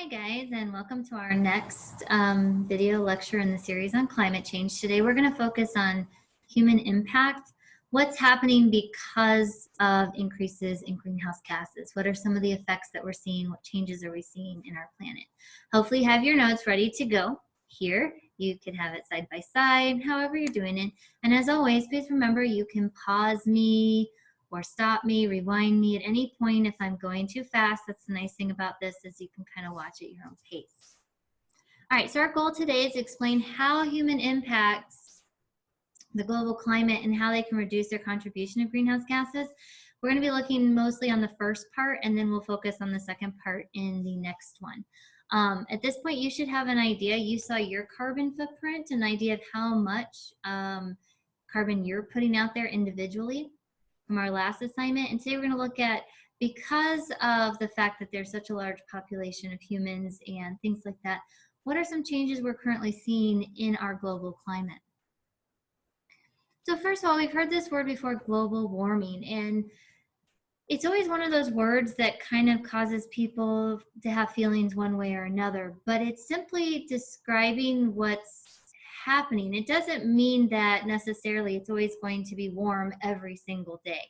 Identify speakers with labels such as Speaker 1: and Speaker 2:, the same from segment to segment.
Speaker 1: Hi guys, and welcome to our next video lecture in the series on climate change. Today we're going to focus on human impact. What's happening because of increases in greenhouse gases? What are some of the effects that we're seeing? What changes are we seeing in our planet? Hopefully you have your notes ready to go here. You can have it side by side, however you're doing it. And as always, please remember you can pause me or stop me, rewind me at any point if I'm going too fast. That's the nice thing about this is you can kind of watch at your own pace. All right, so our goal today is to explain how human impacts the global climate and how they can reduce their contribution of greenhouse gases. We're going to be looking mostly on the first part, and then we'll focus on the second part in the next one. At this point, you should have an idea. You saw your carbon footprint, an idea of how much carbon you're putting out there individually from our last assignment. And today we're going to look at, because of the fact that there's such a large population of humans and things like that, what are some changes we're currently seeing in our global climate? So first of all, we've heard this word before, global warming, and it's always one of those words that kind of causes people to have feelings one way or another, but it's simply describing what's happening. It doesn't mean that necessarily it's always going to be warm every single day.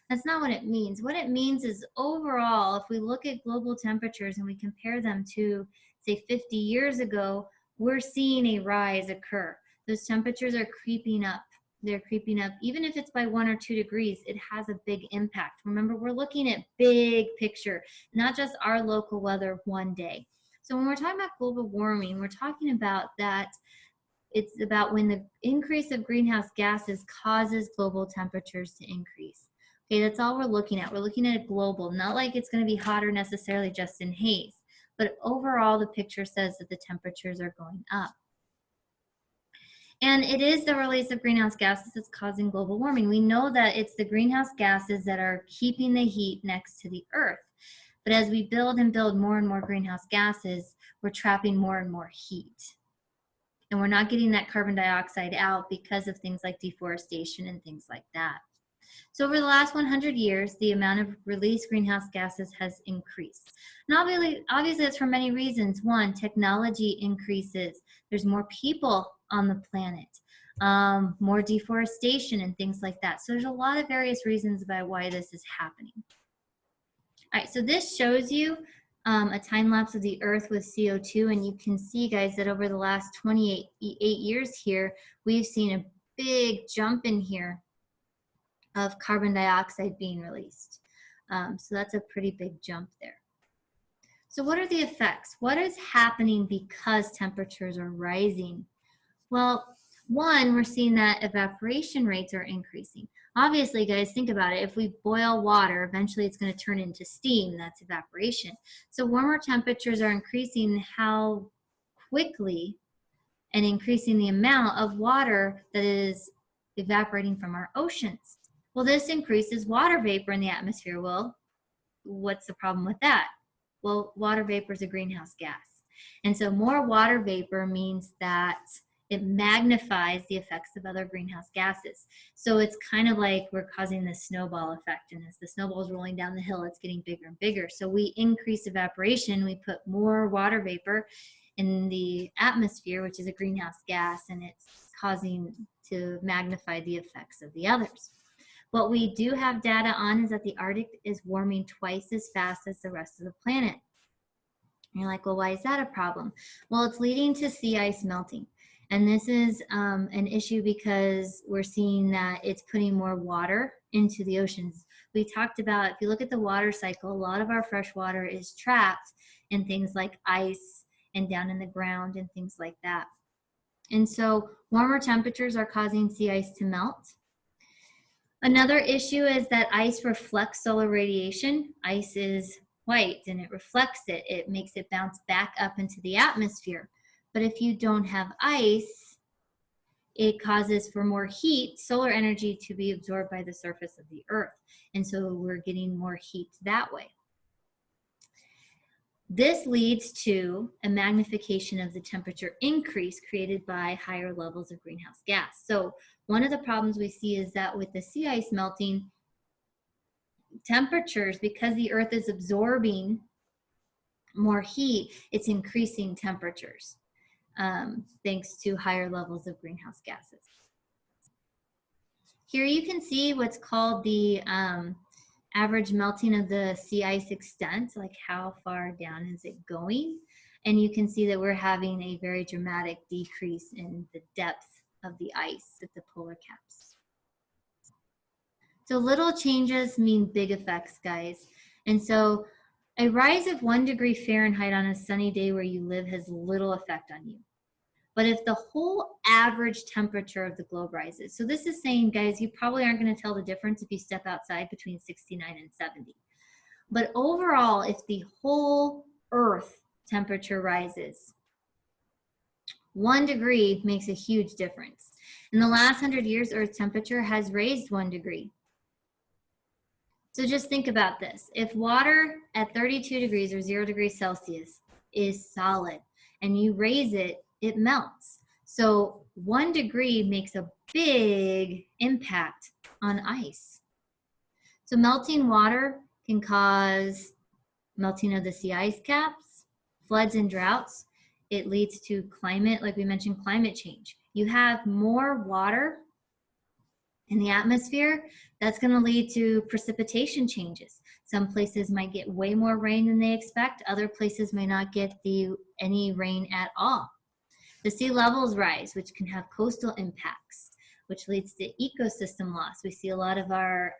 Speaker 1: That's not what it means. What it means is overall, if we look at global temperatures and we compare them to, say, 50 years ago, we're seeing a rise occur. Those temperatures are creeping up. They're creeping up. Even if it's by 1 or 2 degrees, it has a big impact. Remember, we're looking at big picture, not just our local weather one day. So when we're talking about global warming, we're talking about that it's about when the increase of greenhouse gases causes global temperatures to increase. Okay, that's all we're looking at. We're looking at it global, not like it's going to be hotter necessarily just in Hays, but overall the picture says that the temperatures are going up. And it is the release of greenhouse gases that's causing global warming. We know that it's the greenhouse gases that are keeping the heat next to the earth. But as we build and build more and more greenhouse gases, we're trapping more and more heat. And we're not getting that carbon dioxide out because of things like deforestation and things like that. So over the last 100 years, the amount of released greenhouse gases has increased. And obviously that's for many reasons. One, technology increases. There's more people on the planet, more deforestation and things like that. So there's a lot of various reasons about why this is happening. All right, so this shows you a time lapse of the Earth with CO2, and you can see, guys, that over the last 28 years here, we've seen a big jump in here of carbon dioxide being released. So that's a pretty big jump there. So what are the effects? What is happening because temperatures are rising? Well, one, we're seeing that evaporation rates are increasing. Obviously, guys, think about it. If we boil water, eventually it's going to turn into steam. That's evaporation. So warmer temperatures are increasing how quickly and increasing the amount of water that is evaporating from our oceans. Well, this increases water vapor in the atmosphere. Well, what's the problem with that? Well, water vapor is a greenhouse gas. And so more water vapor means that it magnifies the effects of other greenhouse gases. So it's kind of like we're causing this snowball effect. And as the snowball is rolling down the hill, it's getting bigger and bigger. So we increase evaporation. We put more water vapor in the atmosphere, which is a greenhouse gas, and it's causing to magnify the effects of the others. What we do have data on is that the Arctic is warming twice as fast as the rest of the planet. And you're like, well, why is that a problem? Well, it's leading to sea ice melting. And this is an issue because we're seeing that it's putting more water into the oceans. We talked about, if you look at the water cycle, a lot of our fresh water is trapped in things like ice and down in the ground and things like that. And so warmer temperatures are causing sea ice to melt. Another issue is that ice reflects solar radiation. Ice is white and it reflects it. It makes it bounce back up into the atmosphere. But if you don't have ice, it causes for more heat, solar energy, to be absorbed by the surface of the Earth. And so we're getting more heat that way. This leads to a magnification of the temperature increase created by higher levels of greenhouse gas. So one of the problems we see is that with the sea ice melting, temperatures, because the Earth is absorbing more heat, it's increasing temperatures thanks to higher levels of greenhouse gases. Here you can see what's called the average melting of the sea ice extent, like how far down is it going. And you can see that we're having a very dramatic decrease in the depth of the ice at the polar caps. So little changes mean big effects, guys. And so a rise of 1 degree Fahrenheit on a sunny day where you live has little effect on you. But if the whole average temperature of the globe rises, so this is saying, guys, you probably aren't going to tell the difference if you step outside between 69 and 70. But overall, if the whole Earth temperature rises, 1 degree makes a huge difference. In the last 100 years, Earth temperature has raised 1 degree. So just think about this. If water at 32 degrees or 0 degrees Celsius is solid and you raise it, it melts. So 1 degree makes a big impact on ice. So melting water can cause melting of the sea ice caps, floods and droughts. It leads to climate, like we mentioned, climate change. You have more water in the atmosphere, that's going to lead to precipitation changes. Some places might get way more rain than they expect. Other places may not get any rain at all. The sea levels rise, which can have coastal impacts, which leads to ecosystem loss. We see a lot of our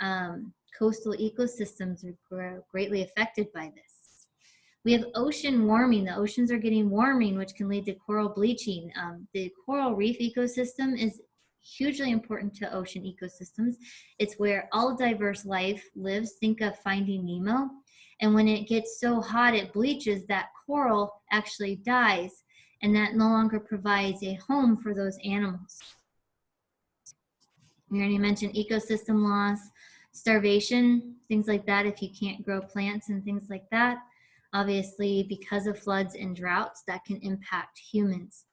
Speaker 1: coastal ecosystems are greatly affected by this. We have ocean warming. The oceans are getting warming, which can lead to coral bleaching. The coral reef ecosystem is hugely important to ocean ecosystems. It's where all diverse life lives. Think of Finding Nemo. And when it gets so hot it bleaches, that coral actually dies, and that no longer provides a home for those animals. We already mentioned ecosystem loss, starvation, things like that if you can't grow plants and things like that. Obviously, because of floods and droughts, that can impact humans.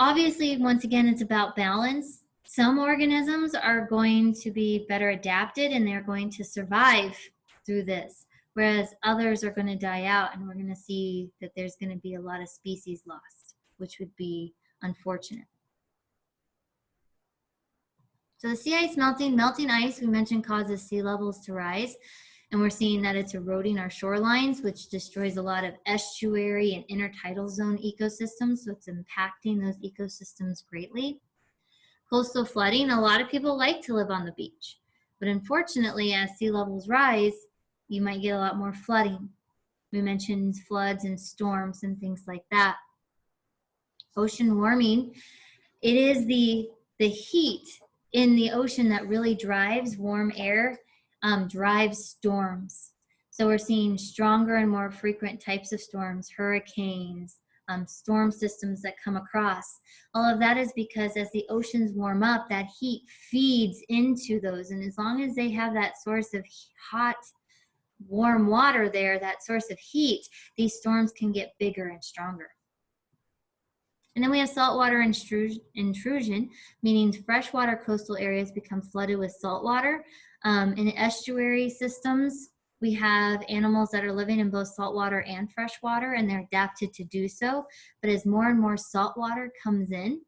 Speaker 1: Obviously, once again, it's about balance. Some organisms are going to be better adapted and they're going to survive through this, whereas others are going to die out, and we're going to see that there's going to be a lot of species lost, which would be unfortunate. So the sea ice melting ice, we mentioned, causes sea levels to rise. And we're seeing that it's eroding our shorelines, which destroys a lot of estuary and intertidal zone ecosystems. So it's impacting those ecosystems greatly. Coastal flooding, a lot of people like to live on the beach. But unfortunately, as sea levels rise, you might get a lot more flooding. We mentioned floods and storms and things like that. Ocean warming, it is the heat in the ocean that really drives warm air, drives storms. So we're seeing stronger and more frequent types of storms, hurricanes, storm systems that come across. All of that is because as the oceans warm up, that heat feeds into those. And as long as they have that source of hot, warm water there, that source of heat, these storms can get bigger and stronger. And then we have saltwater intrusion, meaning freshwater coastal areas become flooded with saltwater. In estuary systems, we have animals that are living in both saltwater and freshwater, and they're adapted to do so. But as more and more saltwater comes in,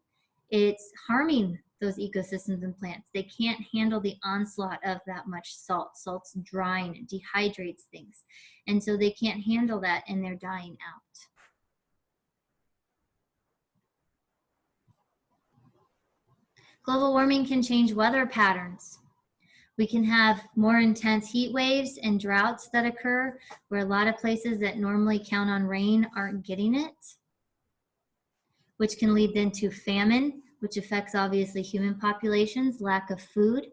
Speaker 1: it's harming those ecosystems and plants. They can't handle the onslaught of that much salt. Salt's drying, it dehydrates things. And so they can't handle that, and they're dying out. Global warming can change weather patterns. We can have more intense heat waves and droughts that occur where a lot of places that normally count on rain aren't getting it, which can lead then to famine, which affects obviously human populations, lack of food,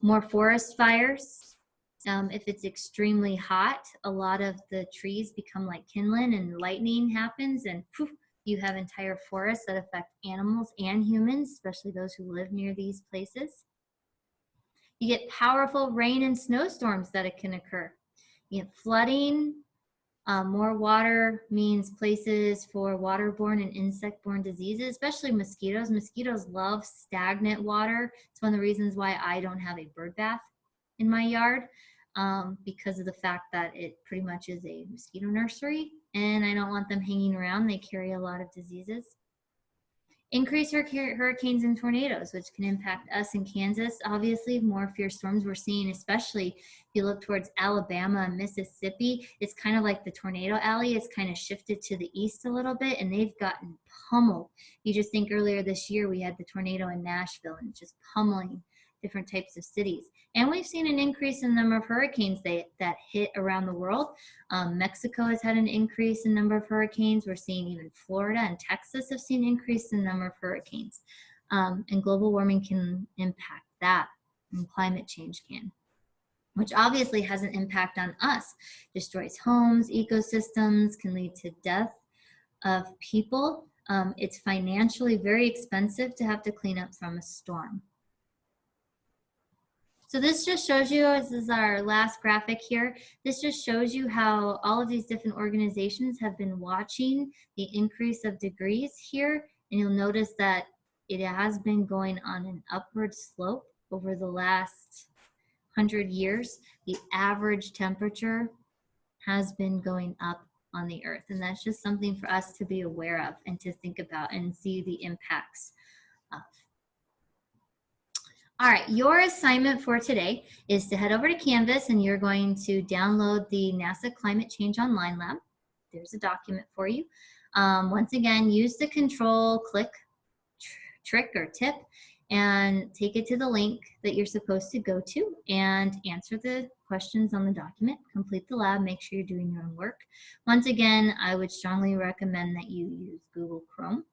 Speaker 1: more forest fires. If it's extremely hot, a lot of the trees become like kindling and lightning happens, and poof, you have entire forests that affect animals and humans, especially those who live near these places. You get powerful rain and snowstorms that can occur. You get flooding. More water means places for waterborne and insect-borne diseases, especially mosquitoes. Mosquitoes love stagnant water. It's one of the reasons why I don't have a bird bath in my yard. because of the fact that it pretty much is a mosquito nursery, and I don't want them hanging around. They carry a lot of diseases. Increased hurricanes and tornadoes, which can impact us in Kansas. Obviously, more fierce storms we're seeing, especially if you look towards Alabama and Mississippi. It's kind of like the tornado alley. It's kind of shifted to the east a little bit, and they've gotten pummeled. You just think earlier this year we had the tornado in Nashville, and just pummeling different types of cities. And we've seen an increase in the number of hurricanes that hit around the world. Mexico has had an increase in number of hurricanes. We're seeing even Florida and Texas have seen an increase in the number of hurricanes. And global warming can impact that, and climate change can, which obviously has an impact on us. Destroys homes, ecosystems, can lead to death of people. It's financially very expensive to have to clean up from a storm. So this just shows you, this is our last graphic here, this just shows you how all of these different organizations have been watching the increase of degrees here, and you'll notice that it has been going on an upward slope over the last 100 years. The average temperature has been going up on the earth, and that's just something for us to be aware of and to think about and see the impacts of. All right, your assignment for today is to head over to Canvas, and you're going to download the NASA Climate Change Online Lab. There's a document for you. Once again, use the control click trick or tip and take it to the link that you're supposed to go to and answer the questions on the document. Complete the lab, make sure you're doing your own work. Once again, I would strongly recommend that you use Google Chrome.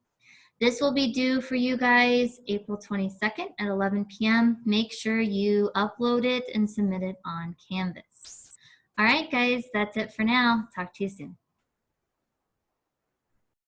Speaker 1: This will be due for you guys April 22nd at 11 p.m. Make sure you upload it and submit it on Canvas. All right, guys, that's it for now. Talk to you soon.